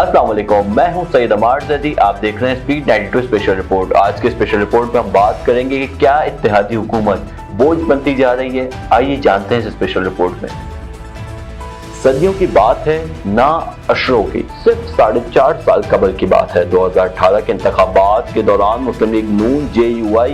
अस्सलाम वालेकुम, मैं हूं सैयद अमार ज़ैदी। आप देख रहे हैं स्पीड 92 स्पेशल रिपोर्ट। आज के स्पेशल रिपोर्ट में हम बात करेंगे कि क्या इत्तेहादी हुकूमत बोझ बनती जा रही है। आइए जानते हैं इस स्पेशल रिपोर्ट में। सदियों की बात है ना अशरों की, सिर्फ 4.5 साल कबल की बात है। 2018 के इंतखाबात के दौरान मुस्लिम लीग नून, JUI,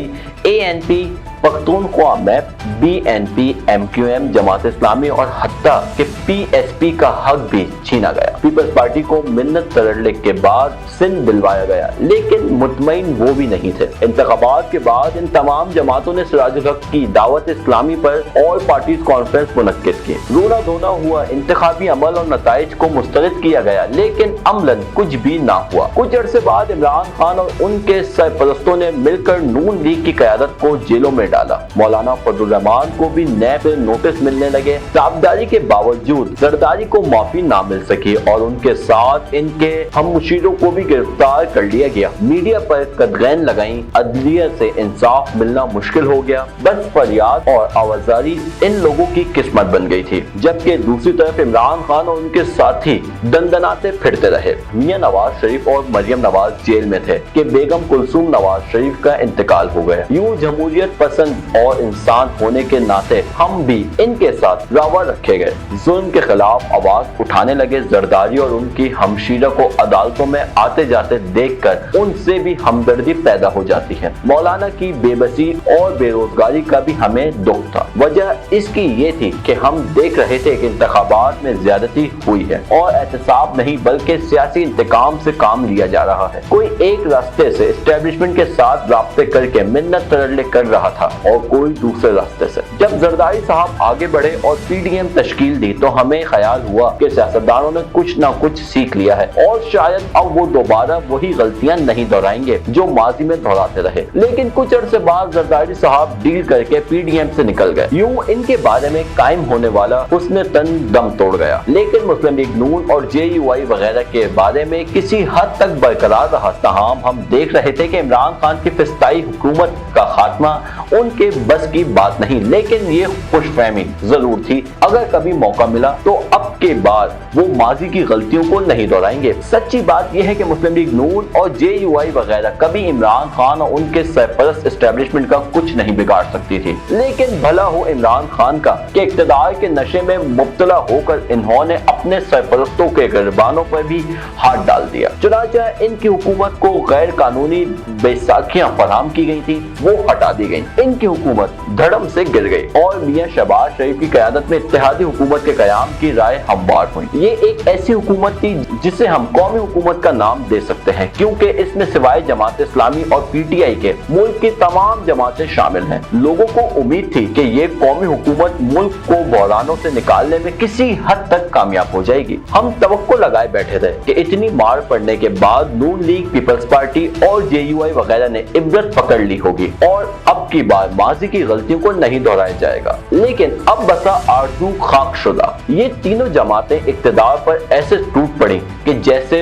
ANP, Pakhtunkhwa map, BNP, MQM, Jamaat Islami और हत्ता के PSP का हक भी छीना गया। पीपल्स पार्टी को मिन्नत तरड़ने के बाद सिंध दिलवाया गया, लेकिन मुतमईन वो भी नहीं थे। इंतखाबात के बाद इन तमाम जमातों ने सिराजुल हक की दावत इस्लामी पर ऑल पार्टीज कॉन्फ्रेंस मुनक्किद की। रोना धोना हुआ, इंतखाबी अमल और नताइज को मुस्तरद किया गया, लेकिन अमलन कुछ भी ना हुआ। कुछ अरसे बाद इमरान खान और उनके सरपरस्तों ने मिलकर नून लीग की क़यादत को जेलों में डाला। मौलाना फजलुर रहमान को भी नैब से नोटिस मिलने लगे। साबदारी के बावजूद जरदारी को माफी ना मिल सकी और उनके साथ इनके हम मुशीरों को भी गिरफ्तार कर लिया गया। मीडिया पर कदगैन लगाई, अदलिया से इंसाफ मिलना मुश्किल हो गया। बस फरियाद और आवाजारी इन लोगों की किस्मत बन गई थी, जबकि दूसरी तरफ इमरान खान और उनके साथी दंदनाते फिरते रहे। मियां नवाज शरीफ और मरियम नवाज जेल में थे कि बेगम कुलसूम नवाज शरीफ का इंतकाल हो गया। यूं जमहूरियत पसंद और इंसान होने के नाते हम भी इनके साथ रावा रखे गए। जुल्म के खिलाफ आवाज उठाने लगे। जरदारी और उनकी हमशीरा को अदालतों में आते जाते देखकर उनसे भी हमदर्दी पैदा हो जाती है। मौलाना की बेबसी और बेरोजगारी का भी हमें दुख था। वजह इसकी ये थी कि हम देख रहे थे कि इंतखाबात में ज्यादती हुई है और एहतसाब नहीं बल्कि सियासी इंतकाम से काम लिया जा रहा है। कोई एक रास्ते से एस्टेब्लिशमेंट के साथ राब्ते करके मिन्नत तरड़ले कर रहा था और कोई दूसरे रास्ते से। जब जरदारी साहब आगे बढ़े और PDM तश्कील दी तो हमें ख्याल हुआ कि सियासतदानों ने कुछ ना कुछ सीख लिया है और शायद अब वो दोबारा वही गलतियां नहीं दोहराएंगे जो माजी में दोहराते रहे। लेकिन कुछ अरसे बाद जरदारी साहब डील करके PDM से निकल गए। यूं इनके बारे में कायम होने वाला हुस्न तन दम तोड़ गया। लेकिन मुस्लिम लीग नून और JUI वगैरह के बारे में किसी हद तक बरकरार रहा। तमाम हम देख रहे थे कि इमरान खान की फिस्ताई हुकूमत का खात्मा उनके बस की बात नहीं, लेकिन ये खुशफहमी जरूर थी। अगर कभी मौका मिला तो अब के बाद वो माजी की गलतियों को नहीं दोहराएंगे। सच्ची बात यह है कि मुस्लिम लीग नून और JUI वगैरह कभी इमरान खान और उनके सरपरस्त एस्टेब्लिशमेंट का कुछ नहीं बिगाड़ सकती थी। लेकिन भला हो इमरान खान का कि इक्तदार के नशे में मुब्तला होकर इन्होंने अपने सरपरस्तों के गिरबानों पर भी हाथ डाल दिया। चुनांचे इनकी हुकूमत को गैर कानूनी बैसाखियां फराहम की गई थी, वो हटा दी गई। इनकी हुकूमत धड़म से गिर गई और मियां शहबाज शरीफ की क़यादत में इत्तेहादी हुकूमत के क़याम की राय हमवार हुई। ये एक ऐसी हुकूमत थी जिसे हम कौमी हुकूमत का नाम दे सकते हैं, क्योंकि इसमें सिवाय जमात इस्लामी और PTI के मुल्क की तमाम जमातें शामिल हैं। लोगों को उम्मीद थी कि ये कौमी हुकूमत मुल्क को बहरानों से निकालने में किसी हद तक कामयाब हो जाएगी। हम तवक्को लगाए बैठे थे कि इतनी मार पड़ने के बाद नून लीग, पीपल्स पार्टी और JUI वगैरह ने इब्रत पकड़ ली होगी और अब की बार माजी की गलतियों को नहीं दोहराया जाएगा। लेकिन अब बसा आरज़ू खाकशुदा। ये तीनों जमातें इक्तदार पर ऐसे टूट पड़ी कि जैसे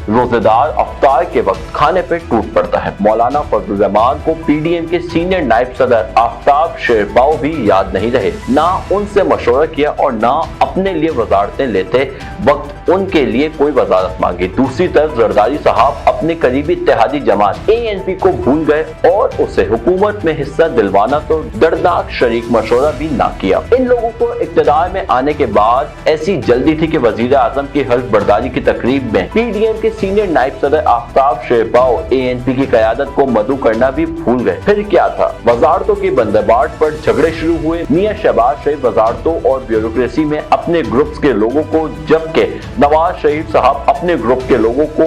रोजेदार अफ्तार के वक्त खाने पे टूट पड़ता है। मौलाना फजलुर रहमान को PDM के सीनियर नायब सदर आफ्ताब शेरपाव भी याद नहीं रहे। ना उनसे मशवरा किया और ना अपने लिए वजारतें लेते वक्त उनके लिए कोई वजारत मांगी। दूसरी तरफ जरदारी साहब अपने करीबी इत्तेहादी जमात ANP को भूल गए और उसे हुकूमत में हिस्सा दिलवाना तो दर्दनाक शरीक मशवरा भी ना किया। इन लोगों को इक्तदार में आने के बाद ऐसी जल्दी थी कि वजीर आजम की हल्फ बर्दारी की तकरीब में PDM के सीनियर नायब सदर आफ्ताब शेरपाव ANP की क़यादत को मदऊ करना भी भूल गए। फिर क्या था, वजारतों की बंदरबाट पर झगड़े शुरू हुए। मियां शहबाज शरीफ वजारतों और ब्यूरोक्रेसी में अपने ग्रुप्स के लोगों को, जबकि नवाज शरीफ साहब अपने ग्रुप के लोगों को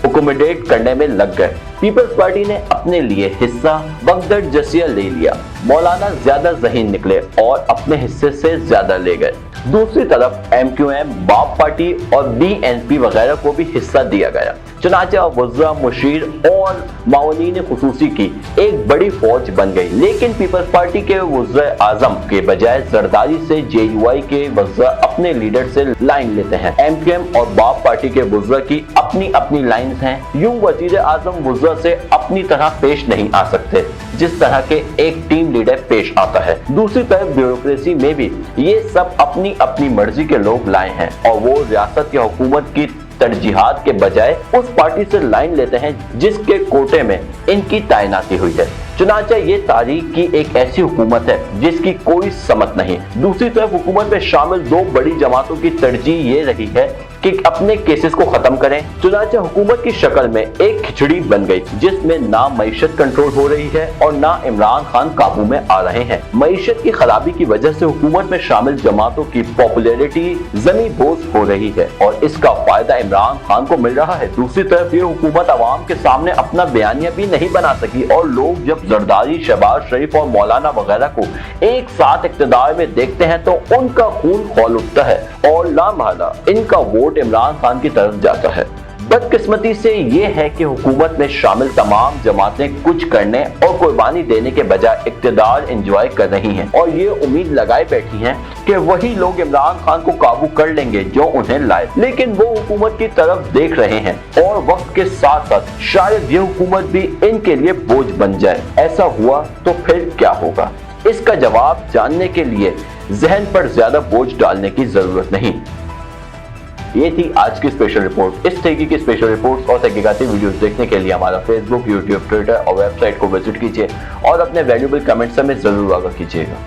अकोमोडेट करने में लग गए। पीपल्स पार्टी ने अपने लिए हिस्सा बगदड़ जसिया ले लिया। मौलाना ज्यादा ज़हीन निकले और अपने हिस्से से ज्यादा ले गए। दूसरी तरफ MQM, बाप पार्टी और BNP वगैरह को भी हिस्सा दिया गया। चुनांचे वज़रा, मुशीर और मावनीन खुसूसी की एक बड़ी फौज बन गई। लेकिन पीपल्स पार्टी के वज़रा आजम के बजाय जरदारी से JUI के वज़रा अपने लीडर से लाइन लेते हैं। MQM और बाप पार्टी के वज़रा की अपनी अपनी लाइन्स हैं। यूं वज़ीर आजम वज़रा से अपनी तरह पेश नहीं आ सकते जिस तरह के एक टीम लीडर पेश आता है। दूसरी तरफ ब्यूरोक्रेसी में भी ये सब अपनी अपनी मर्जी के लोग लाए हैं और वो रियासत या हुकूमत की तरजीहात के बजाय उस पार्टी से लाइन लेते हैं जिसके कोटे में इनकी तैनाती हुई है। चुनांचे ये तारीख की एक ऐसी हुकूमत है जिसकी कोई समत नहीं। दूसरी तरफ हुकूमत में शामिल दो बड़ी जमातों की तरजीह ये रही है कि अपने केसेस को खत्म करें। चुनांचे हुकूमत की शक्ल में एक खिचड़ी बन गई जिसमें ना मईशत कंट्रोल हो रही है और ना इमरान खान काबू में आ रहे हैं। मईशत की खराबी की वजह से हुकूमत में शामिल जमातों की पॉपुलैरिटी जमी बोझ हो रही है और इसका फायदा इमरान खान को मिल रहा है। दूसरी तरफ ये हुकूमत अवाम के सामने अपना बयानिया भी नहीं बना सकी और लोग जब जरदारी, शहबाज शरीफ और मौलाना वगैरह को एक साथ इक्तदार में देखते हैं तो उनका खून खौल उठता है और लामहला इनका वोट इमरान खान की तरफ जाता है। बदकिस्मती से ये है कि हुकूमत में शामिल तमाम जमातें कुछ करने और कुर्बानी देने के बजाय इक्तदार एंजॉय कर रही हैं और ये उम्मीद लगाए बैठी हैं कि वही लोग इमरान खान को काबू कर लेंगे जो उन्हें लाए, लेकिन वो हुकूमत की तरफ देख रहे हैं और वक्त के साथ साथ शायद ये हुकूमत भी इनके लिए बोझ बन जाए। ऐसा हुआ तो फिर क्या होगा? इसका जवाब जानने के लिए जहन पर ज्यादा बोझ डालने की जरूरत नहीं। ये थी आज की स्पेशल रिपोर्ट। इस तरीके की स्पेशल रिपोर्ट्स और तहकीकाती वीडियोस देखने के लिए हमारा फेसबुक, यूट्यूब, ट्विटर और वेबसाइट को विजिट कीजिए और अपने वैल्यूएबल कमेंट्स हमें जरूर आगाह कीजिएगा।